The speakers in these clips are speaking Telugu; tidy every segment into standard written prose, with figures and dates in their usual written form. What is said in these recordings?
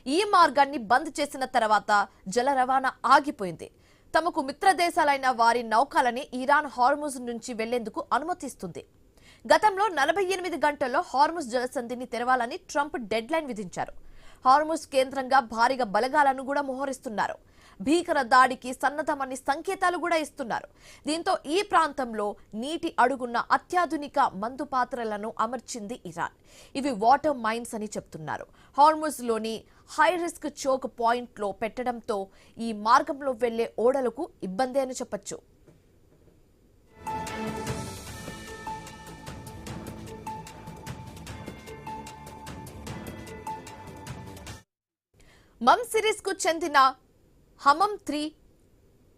ఈ మార్గాన్ని బంద్ చేసిన తర్వాత జల రవాణా ఆగిపోయింది. తమకు మిత్ర దేశాలైన వారి నౌకలని ఇరాన్ హార్ముజ్ నుంచి వెళ్లేందుకు అనుమతిస్తుంది. గతంలో 48 గంటల్లో హార్ముజ్ జలసంధిని తెరవాలని ట్రంప్ డెడ్ లైన్ విధించారు. హార్ముజ్ కేంద్రంగా భారీగా బలగాలను కూడా మోహరిస్తున్నారు. భీకర దాడికి సన్నద్ధమని సంకేతాలు కూడా ఇస్తున్నారు. దీంతో ఈ ప్రాంతంలో నీటి అడుగున్న అత్యాధునిక మందు పాత్రలను అమర్చింది ఇరాన్. ఇవి వాటర్ మైన్స్ అని చెప్తున్నారు. హార్ముజ్ లోని హై రిస్క్ చోక్ పాయింట్ లో పెట్టడంతో ఈ మార్గంలో వెళ్లే ఓడలకు ఇబ్బంది అని చెప్పొచ్చు. మమ్ సిరీస్ కు చెందిన హమమ్ 3,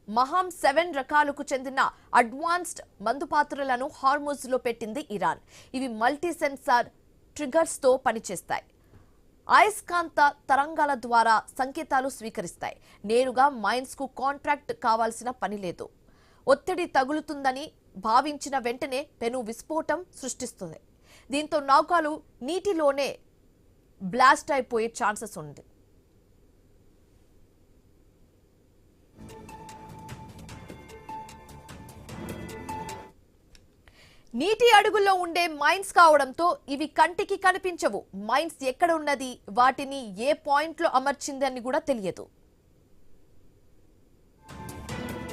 మహామ్ 7 రకాలకు చెందిన అడ్వాన్స్డ్ మందుపాత్రలను హార్ముజ్ లో పెట్టింది ఇరాన్. ఇవి మల్టీ సెన్సార్ ట్రిగర్స్ తో పనిచేస్తాయి. అయస్కాంత తరంగాల ద్వారా సంకేతాలు స్వీకరిస్తాయి. నేరుగా మైన్స్ కు కాంట్రాక్ట్ కావాల్సిన పని లేదు. ఒత్తిడి తగులుతుందని భావించిన వెంటనే పెను విస్ఫోటం సృష్టిస్తుంది. దీంతో నౌకలు నీటిలోనే బ్లాస్ట్ అయిపోయే ఛాన్సెస్ ఉంది. నీటి అడుగుల్లో ఉండే మైన్స్ కావడంతో ఇవి కంటికి కనిపించవు. మైన్స్ ఎక్కడ ఉన్నది, వాటిని ఏ పాయింట్ లో అమర్చిందని కూడా తెలియదు.